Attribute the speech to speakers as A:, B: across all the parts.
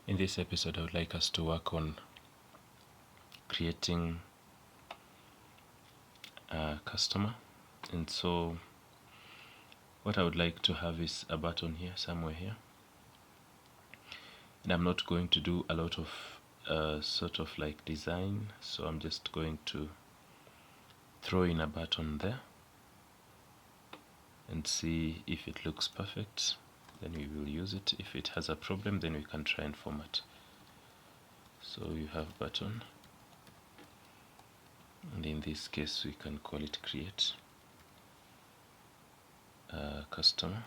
A: In this episode, I would like us to work on creating a customer. And so what I would like to have is a button here, somewhere here. And I'm not going to do a lot of sort of like design, so I'm just going to throw in a button there and see if it looks perfect. Then we will use it. If it has a problem, then we can try and format. So you have button, and in this case we can call it create customer.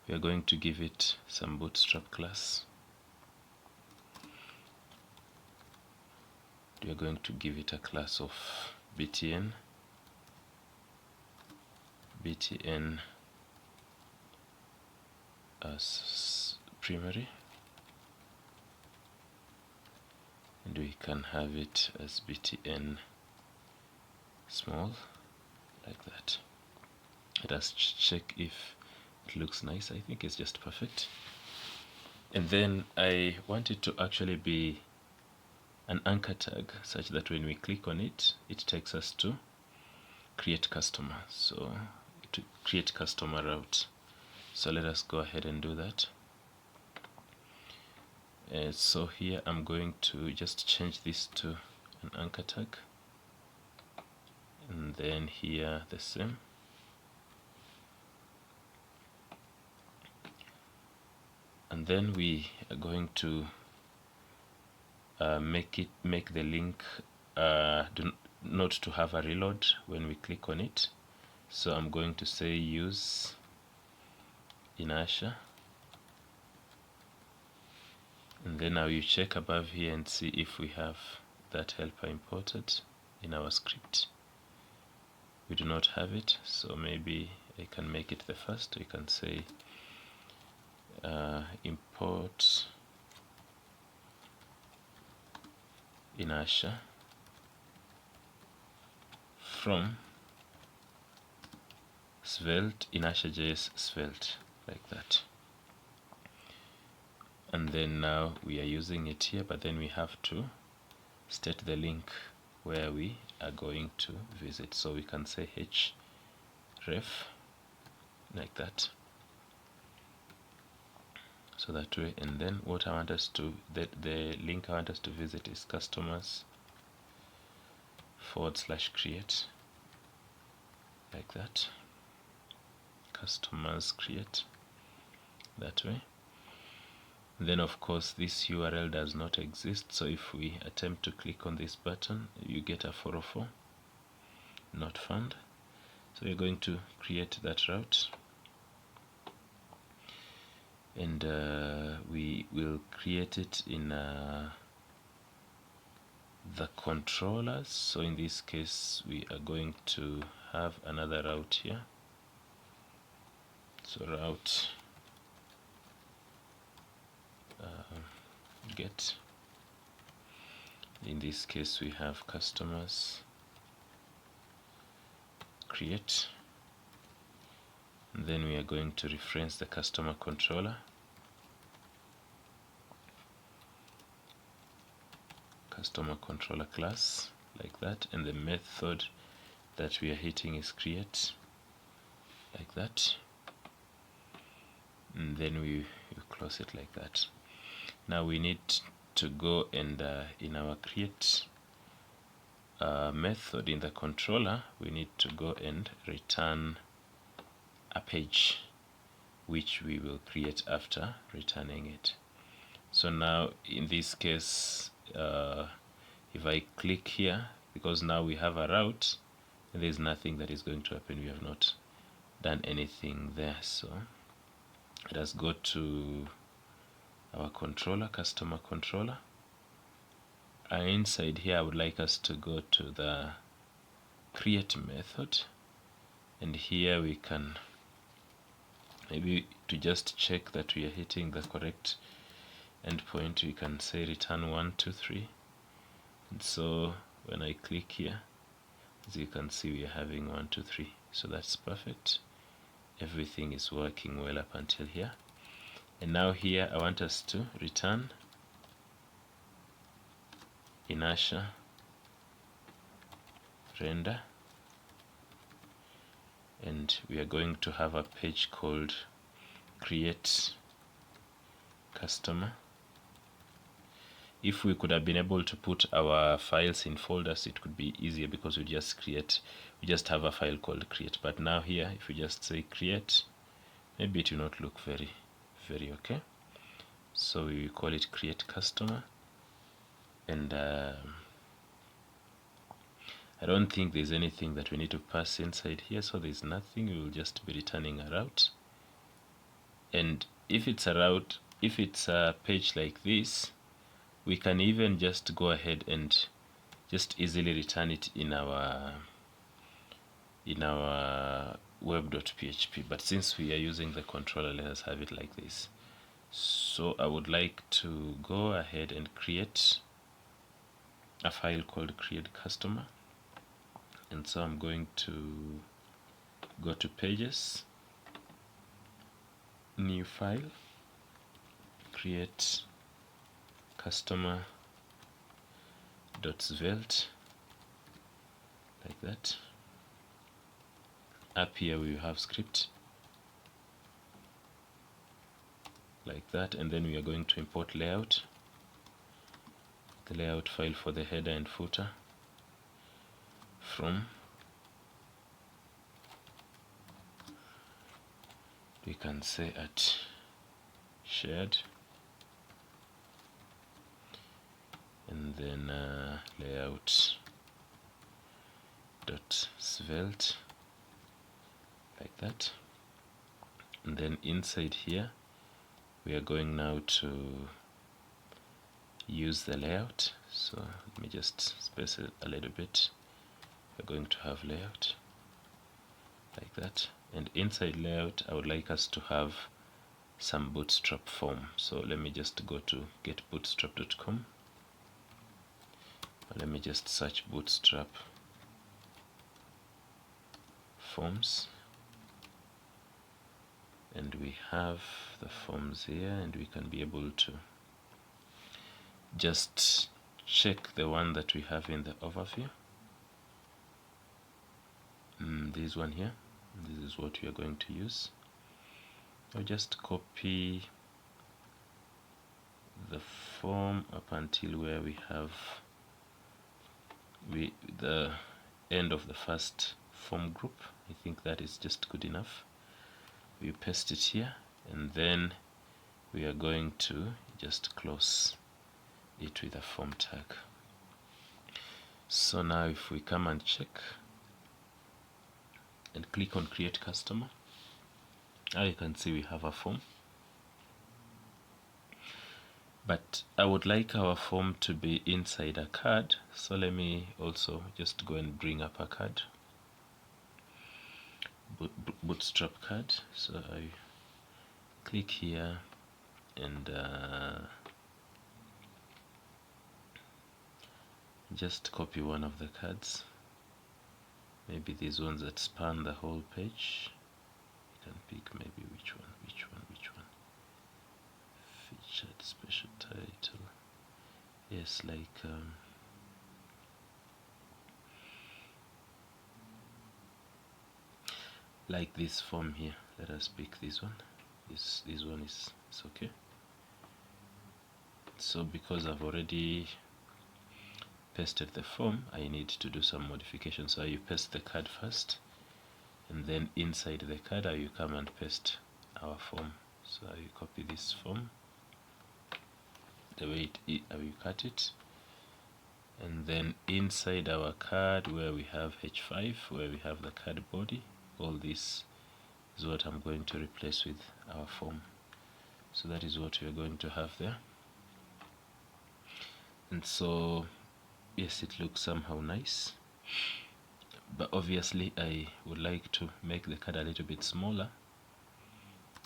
A: We are going to give it some bootstrap class. We are going to give it a class of btn as primary, and we can have it as btn small, like that. Let us check if it looks nice. I think it's just perfect. And then I want it to actually be an anchor tag such that when we click on it, it takes us to create customer. So to create customer route. So let us go ahead and do that. So here I'm going to just change this to an anchor tag, and then here the same. And then we are going to make the link not to have a reload when we click on it. So I'm going to say use Inertia, and then now you check above here and see if we have that helper imported in our script. We do not have it, so maybe I can make it the first. We can say import Inertia from Svelte, Inertia.js Svelte, like that. And then now we are using it here, but then we have to state the link where we are going to visit. So we can say href, like that. So that way, and then what I want us to, the link I want us to visit is customers/create, like that. Customers create, that way. And then of course this URL does not exist, so if we attempt to click on this button, you get a 404, not found. So we're going to create that route, and we will create it in the controllers. So in this case we are going to have another route here. So route get, in this case we have customers create, and then we are going to reference the customer controller, class, like that, and the method that we are hitting is create, like that, and then we close it like that. Now we need to go and in our create method in the controller, we need to go and return a page which we will create after returning it. So now in this case, if I click here, because now we have a route, and there's nothing that is going to happen. We have not done anything there. So let us go to our controller, customer controller. Inside here I would like us to go to the create method, and here we can, maybe to just check that we are hitting the correct endpoint, we can say return 1, 2, 3. And so when I click here, as you can see, we are having 1, 2, 3. So that's perfect. Everything is working well up until here. And now here I want us to return inertia render, and we are going to have a page called create customer. If we could have been able to put our files in folders, it could be easier because we just have a file called create. But now here, if we just say create, maybe it will not look very okay. So we call it create customer, and I don't think there's anything that we need to pass inside here, so there's nothing. We will just be returning a route. And if it's a page like this, we can even just go ahead and just easily return it in our web.php. But since we are using the controller, let us have it like this. So I would like to go ahead and create a file called create customer, and so I'm going to go to pages, new file, create customer.svelte, like that. Up here we have script, like that, and then we are going to import layout, the layout file for the header and footer from, we can say at shared, and then layout dot svelte, like that. And then inside here we are going now to use the layout. So let me just space it a little bit. We're going to have layout like that, and inside layout I would like us to have some bootstrap form. So let me just go to getbootstrap.com. Let me just search bootstrap forms, and we have the forms here, and we can be able to just check the one that we have in the overview. This one here, this is what we are going to use. I'll just copy the form up until where we have the end of the first form group. I think that is just good enough. We paste it here, and then we are going to just close it with a form tag. So now if we come and check and click on create customer, now you can see we have a form. But I would like our form to be inside a card, so let me also just go and bring up a card, bootstrap card. So I click here and just copy one of the cards, maybe these ones that span the whole page. You can pick maybe which one. Featured special title, yes, like this form here. Let us pick this one. This one is okay. So because I've already pasted the form, I need to do some modification. So you paste the card first, and then inside the card you come and paste our form. So you copy this form the way you cut it, and then inside our card where we have h5, where we have the card body, all this is what I'm going to replace with our form. So that is what we are going to have there. And so yes, it looks somehow nice, but obviously I would like to make the card a little bit smaller,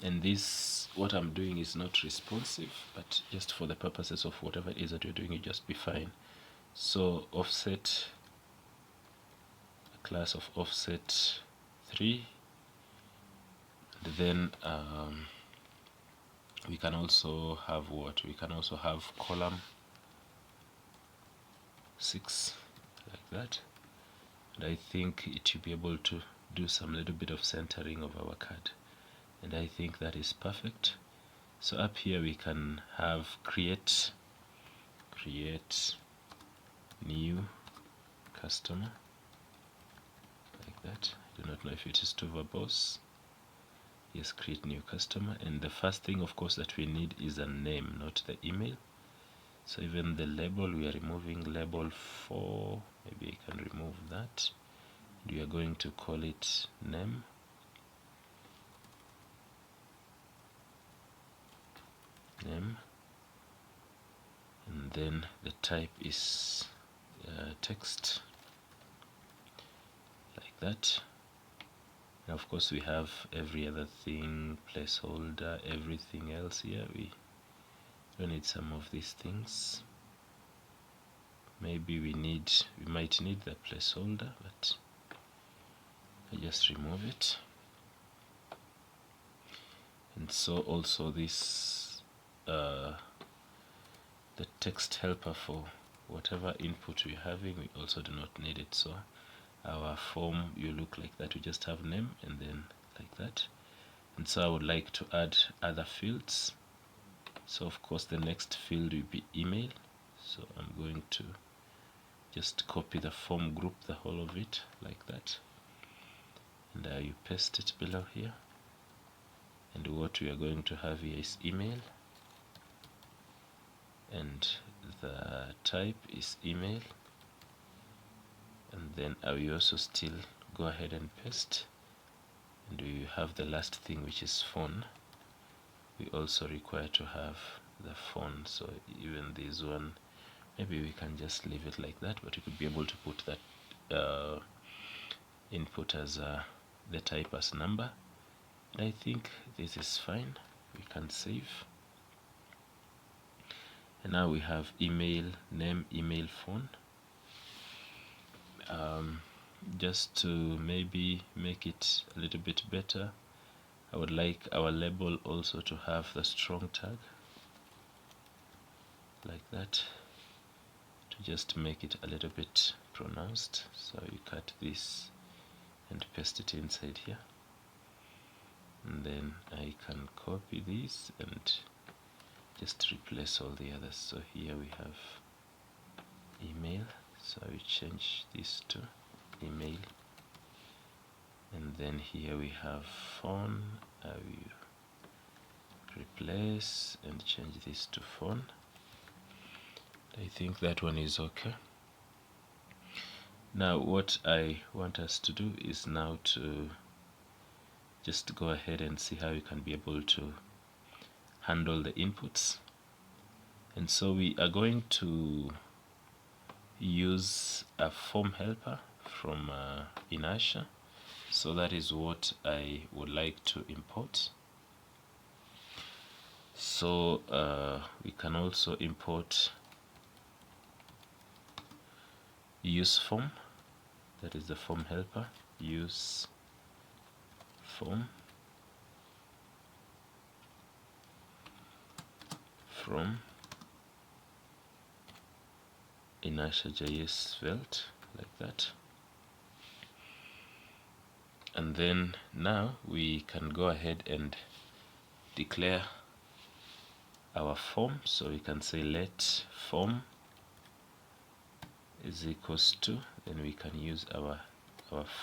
A: and this, what I'm doing, is not responsive, but just for the purposes of whatever it is that you're doing, you just be fine. So offset, a class of offset 3, and then we can also have what? We can also have column 6 like that. And I think it should be able to do some little bit of centering of our card. And I think that is perfect. So up here we can have create new customer like that. I do not know if it is too verbose. Yes, create new customer, and the first thing of course that we need is a name, not the email. So even the label, we are removing label 4, maybe I can remove that. We are going to call it name. And then the type is text like that. And of course we have every other thing, placeholder, everything else here. We don't need some of these things. Maybe we might need the placeholder, but I just remove it. And so also this the text helper for whatever input we're having, we also do not need it. So our form will look like that. We just have name and then like that. And so I would like to add other fields. So of course the next field will be email. So I'm going to just copy the form group, the whole of it like that, and you paste it below here. And what we are going to have here is email, and the type is email. And then I will also still go ahead and paste, and we have the last thing, which is phone. We also require to have the phone, so even this one, maybe we can just leave it like that, but we could be able to put that input as the type as number. And I think this is fine. We can save. And now we have email, name, email, phone. Just to maybe make it a little bit better, I would like our label also to have the strong tag like that, to just make it a little bit pronounced. So you cut this and paste it inside here, and then I can copy this and just replace all the others. So here we have email, so I will change this to email, and then here we have phone. I will replace and change this to phone. I think that one is okay. Now what I want us to do is now to just go ahead and see how you can be able to handle the inputs. And so we are going to use a form helper from Inertia. So that is what I would like to import. So we can also import use form, that is the form helper, use form from Inertia.js Svelte like that. And then now we can go ahead and declare our form. So we can say let form is equals to, then we can use our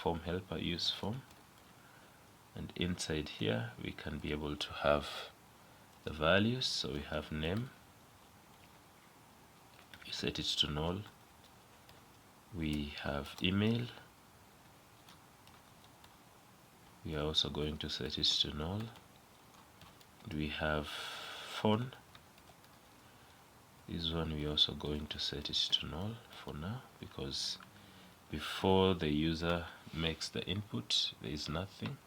A: form helper, use form, and inside here we can be able to have the values. So we have name, we set it to null. We have email, we are also going to set it to null. We have phone, this one we are also going to set it to null for now, because before the user makes the input there is nothing.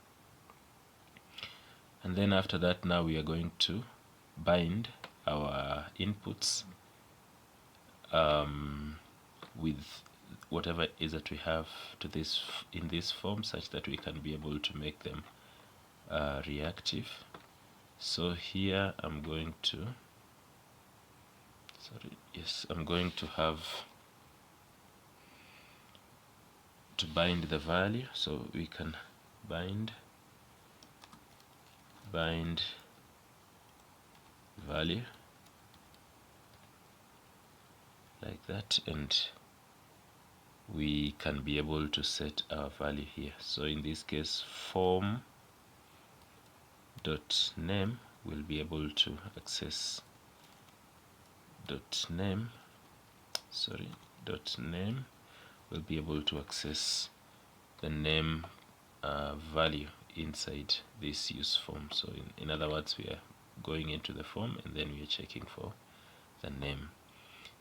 A: And then after that, now we are going to bind our inputs with whatever is that we have to this in this form, such that we can be able to make them reactive. So here I'm going to have to bind the value, so we can bind value like that, and we can be able to set our value here. So in this case, form dot name will be able to access dot name will be able to access the name value inside this use form. So in other words, we are going into the form and then we are checking for the name,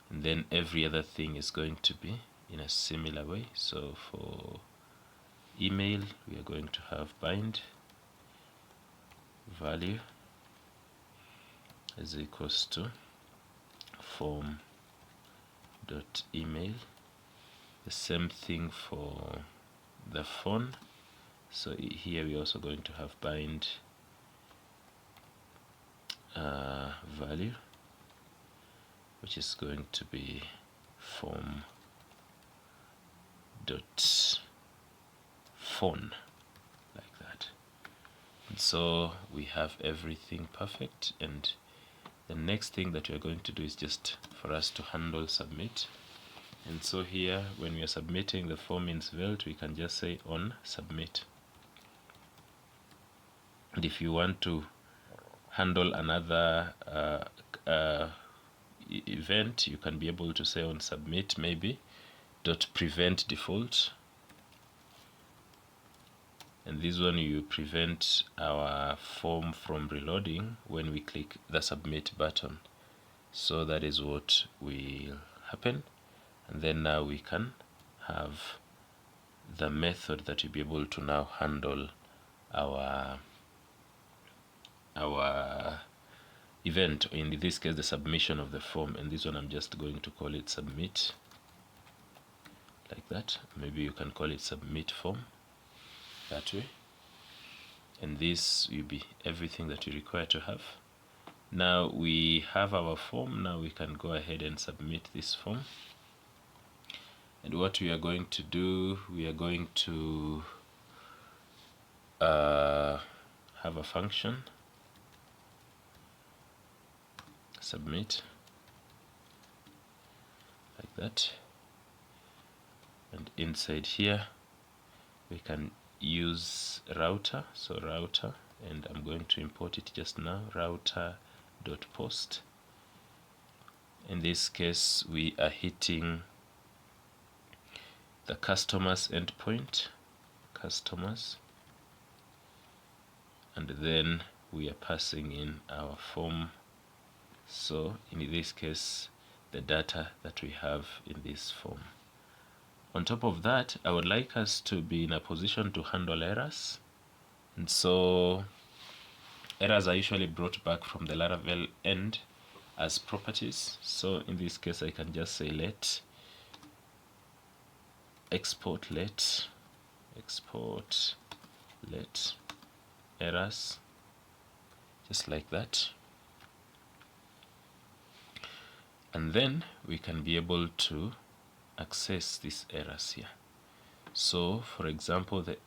A: and then every other thing is going to be in a similar way. So for email, we are going to have bind value is equals to form dot email. The same thing for the phone. So here we're also going to have bind value, which is going to be form dot phone, like that. And so we have everything perfect, and the next thing that we are going to do is just for us to handle submit. And so here, when we are submitting the form in Svelte, we can just say on submit. And if you want to handle another event, you can be able to say on submit maybe dot prevent default, and this one you prevent our form from reloading when we click the submit button. So that is what will happen, and then now we can have the method that will be able to now handle our event, in this case the submission of the form. And this one I'm just going to call it submit, like that. Maybe you can call it submit form that way, and this will be everything that you require to have. Now we have our form. Now we can go ahead and submit this form, and what we are going to do, we are going to have a function submit, like that, and inside here we can use router. So router, and I'm going to import it just now, router dot post. In this case we are hitting the customers endpoint, customers, and then we are passing in our form. So in this case, the data that we have in this form. On top of that, I would like us to be in a position to handle errors. And so errors are usually brought back from the Laravel end as properties. So in this case, I can just say let export let errors, just like that. And then we can be able to access these errors here. So for example, the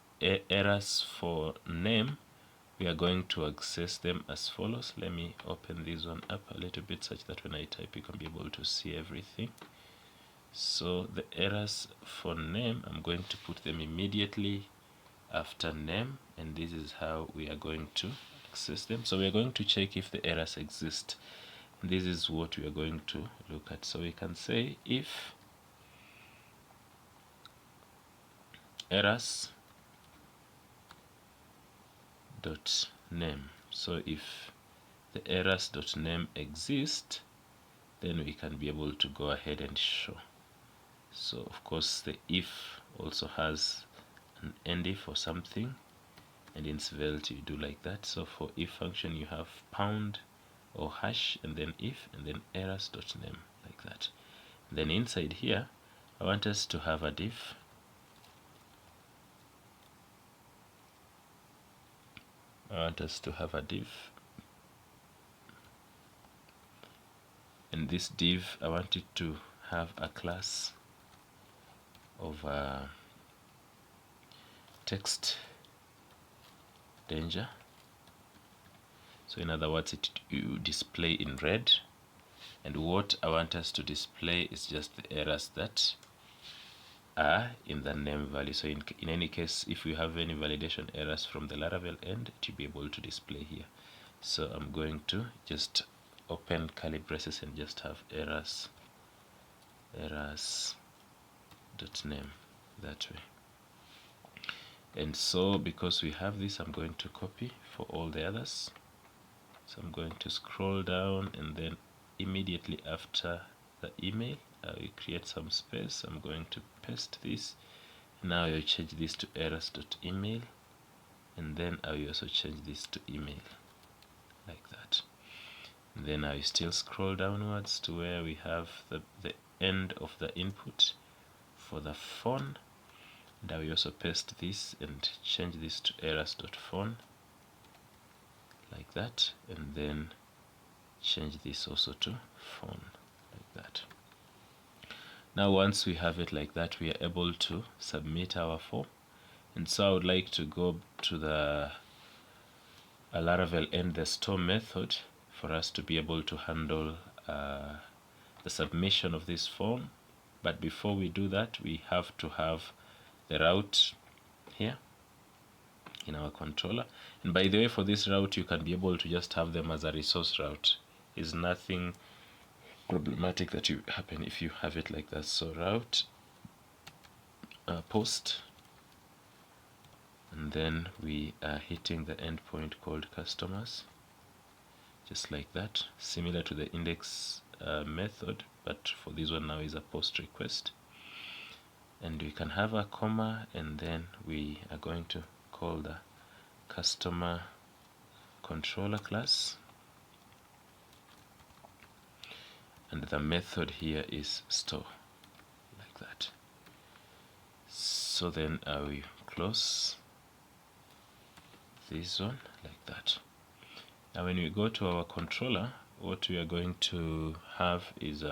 A: errors for name, we are going to access them as follows. Let me open this one up a little bit such that when I type you can be able to see everything. So the errors for name, I'm going to put them immediately after name, and this is how we are going to access them. So we are going to check if the errors exist. This is what we are going to look at. So we can say if errors dot name. So if the errors dot name exist, then we can be able to go ahead and show. So of course the if also has an end if or something, and in Svelte you do like that. So for if function you have pound or hash and then if and then errors dot name, like that. And then inside here I want us to have a div. and this div, I want it to have a class of text danger. So in other words, you display in red, and what I want us to display is just the errors that are in the name value. So in any case, if we have any validation errors from the Laravel end, it will be able to display here. So I'm going to just open curly braces and just have errors dot name that way. And so because we have this, I'm going to copy for all the others. So I'm going to scroll down, and then immediately after the email, we create some space. I'm going to paste this. Now I'll change this to errors.email, and then I will also change this to email like that. And then I still scroll downwards to where we have the end of the input for the phone, and I will also paste this and change this to errors.phone like that, and then change this also to phone like that. Now once we have it like that, we are able to submit our form. And so I would like to go to the Laravel end, the store method, for us to be able to handle the submission of this form. But before we do that, we have to have the route here in our controller. And by the way, for this route, you can be able to just have them as a resource route. Is nothing problematic that you happen if you have it like that. So route post, and then we are hitting the endpoint called customers, just like that, similar to the index method, but for this one now is a post request. And we can have a comma, and then we are going to call the customer controller class, and the method here is store like that. So then we close this one like that. Now when we go to our controller, what we are going to have is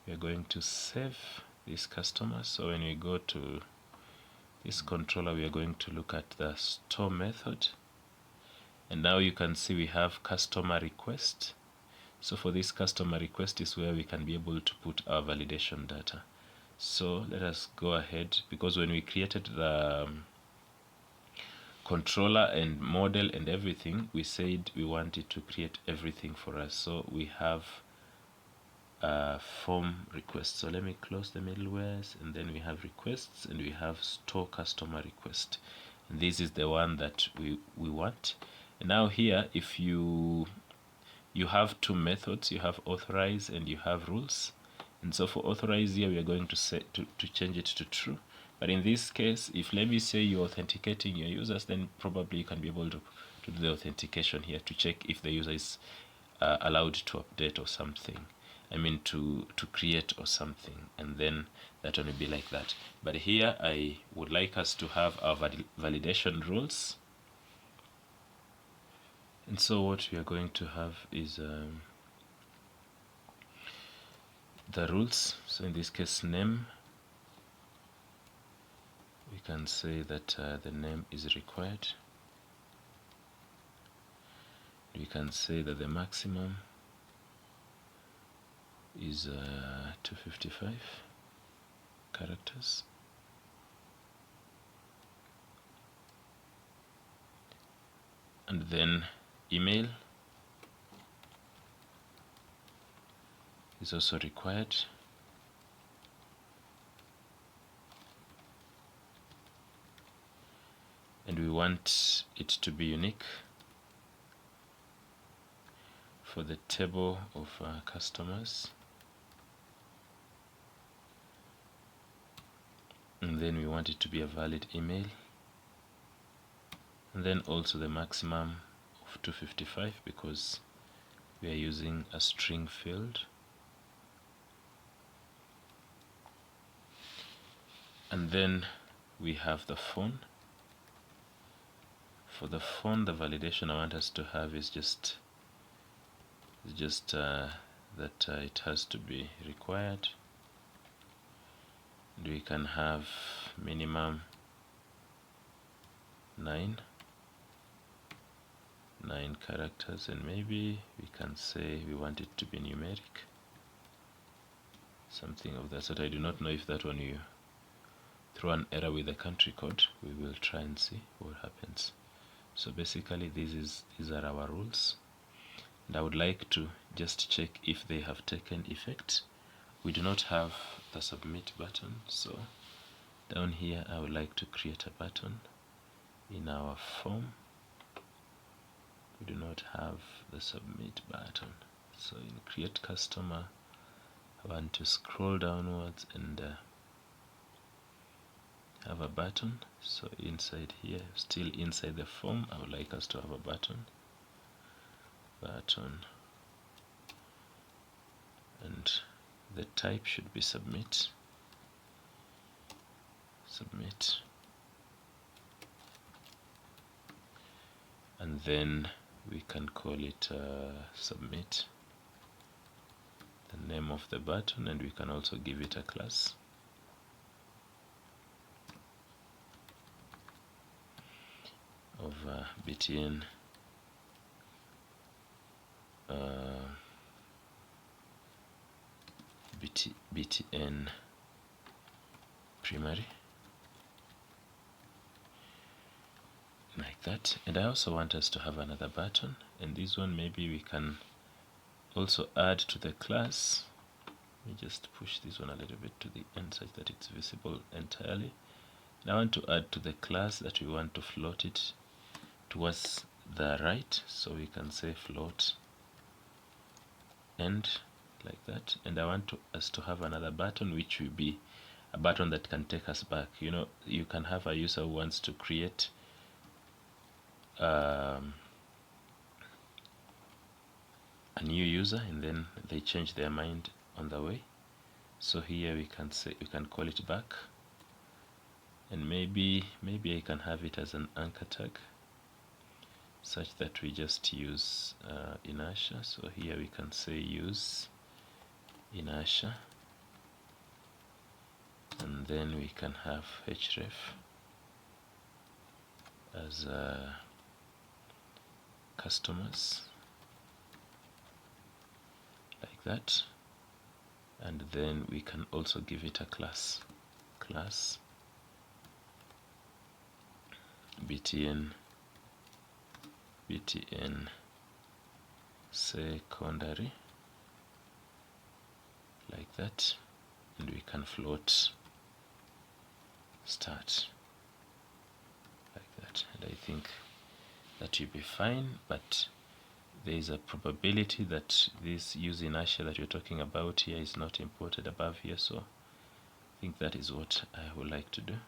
A: we are going to save this customer. So when we go to this controller, we are going to look at the store method, and now you can see we have customer request. So for this customer request is where we can be able to put our validation data. So let us go ahead, because when we created the controller and model and everything, we said we wanted to create everything for us. So we have form requests. So let me close the middlewares, and then we have requests, and we have store customer request. And this is the one that we want. And now here, if you have two methods, you have authorize and you have rules. And so for authorize here, we are going to set to change it to true. But in this case, if let me say you're authenticating your users, then probably you can be able to do the authentication here to check if the user is allowed to update or something. I mean to create or something, and then that will be like that. But here I would like us to have our validation rules. And so what we are going to have is the rules. So in this case, name, we can say that the name is required. We can say that the maximum is 255 characters. And then email is also required. And we want it to be unique for the table of customers. And then we want it to be a valid email. And then also the maximum of 255, because we are using a string field. And then we have the phone. For the phone, the validation I want us to have is just It's just that it has to be required, and we can have minimum 9 characters, and maybe we can say we want it to be numeric, something of that sort. I do not know if that one you throw an error with the country code. We will try and see what happens. So basically these are our rules, and I would like to just check if they have taken effect. We do not have the submit button, so down here I would like to create a button in our form. We do not have the submit button, so in create customer I want to scroll downwards and have a button. So inside here, still inside the form, I would like us to have a button, and the type should be submit, and then we can call it submit, the name of the button, and we can also give it a class. Of btn btn primary, like that. And I also want us to have another button, and this one maybe we can also add to the class. Let me just push this one a little bit to the end such that it's visible entirely. And I want to add to the class that we want to float it towards the right, so we can say float end, like that. And I want us to have another button which will be a button that can take us back. You know, you can have a user who wants to create a new user, and then they change their mind on the way. So here we can say, we can call it back, and maybe I can have it as an anchor tag, such that we just use inertia. So here we can say use inertia, and then we can have href as customers, like that. And then we can also give it a class btn secondary, like that. And we can float start, like that. And I think that will be fine, but there is a probability that this use inertia that you're talking about here is not imported above here, so I think that is what I would like to do.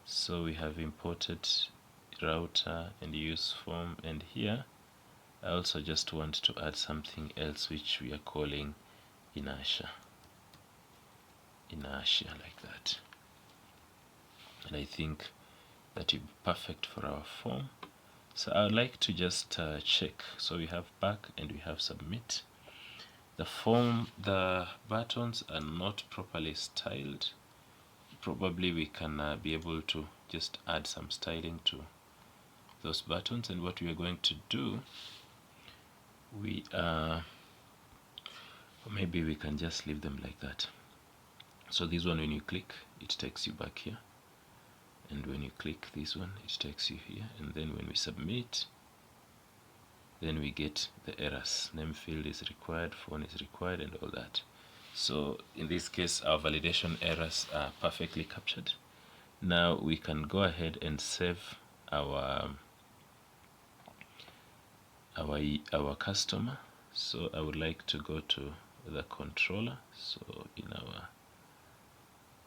A: So we have imported router and use form, and here I also just want to add something else which we are calling inertia, like that. And I think that will be perfect for our form. So I would like to just check. So we have back and we have submit. The form, the buttons are not properly styled. Probably we can be able to just add some styling to those buttons. And what we are going to do, maybe we can just leave them like that. So this one, when you click, it takes you back here. And when you click this one, it takes you here. And then when we submit, then we get the errors. Name field is required, phone is required, and all that. So in this case, our validation errors are perfectly captured. Now we can go ahead and save our customer. So I would like to go to the controller. So in our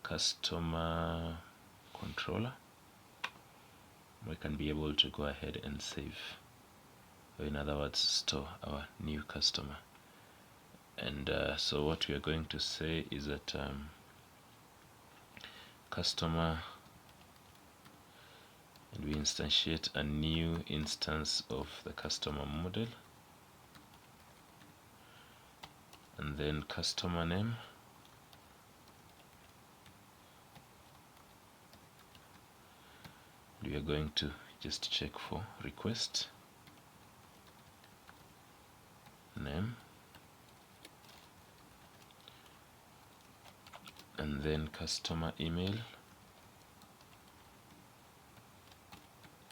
A: customer controller, we can be able to go ahead and save, or in other words, store our new customer. And so what we are going to say is that customer, and we instantiate a new instance of the customer model, and then customer name, we are going to just check for request name, and then customer email,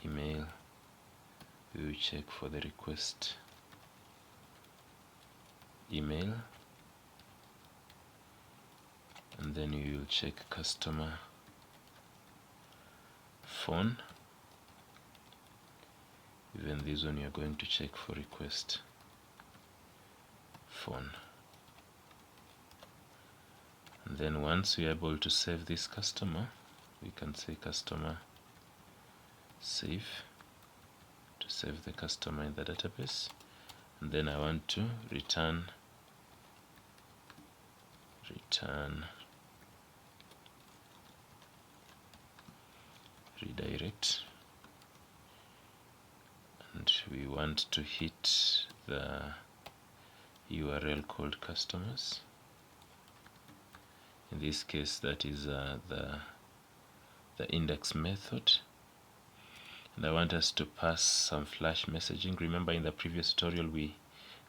A: we will check for the request email, and then we will check customer phone. Even this one you are going to check for request phone. And then once we are able to save this customer, we can say customer save to save the customer in the database. And then I want to return redirect, and we want to hit the URL called customers. In this case, that is the index method, and I want us to pass some flash messaging. Remember, in the previous tutorial we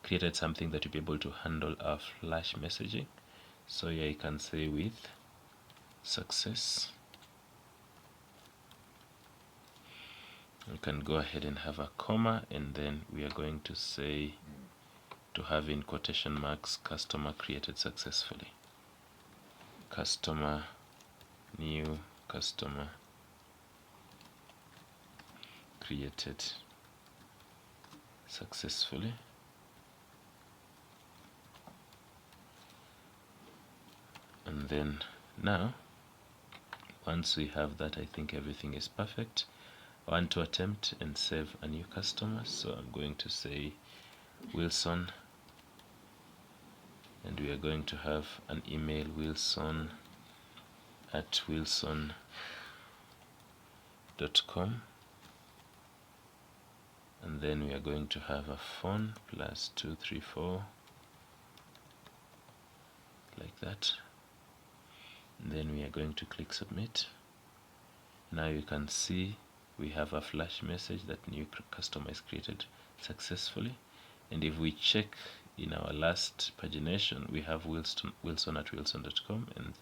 A: created something that will be able to handle our flash messaging. So here I can say with success. We can go ahead and have a comma, and then we are going to say, to have in quotation marks, customer created successfully. Customer, new customer created successfully. And then now, once we have that, I think everything is perfect. I want to attempt and save a new customer, so I'm going to say Wilson, and we are going to have an email, wilson@wilson.com, and then we are going to have a phone +234, like that, and then we are going to click submit. Now you can see we have a flash message that new customer is created successfully. And if we check in our last pagination, we have wilson@wilson.com, and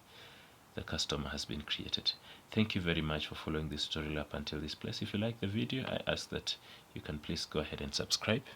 A: the customer has been created. Thank you very much for following this tutorial up until this place. If you like the video, I ask that you can please go ahead and subscribe.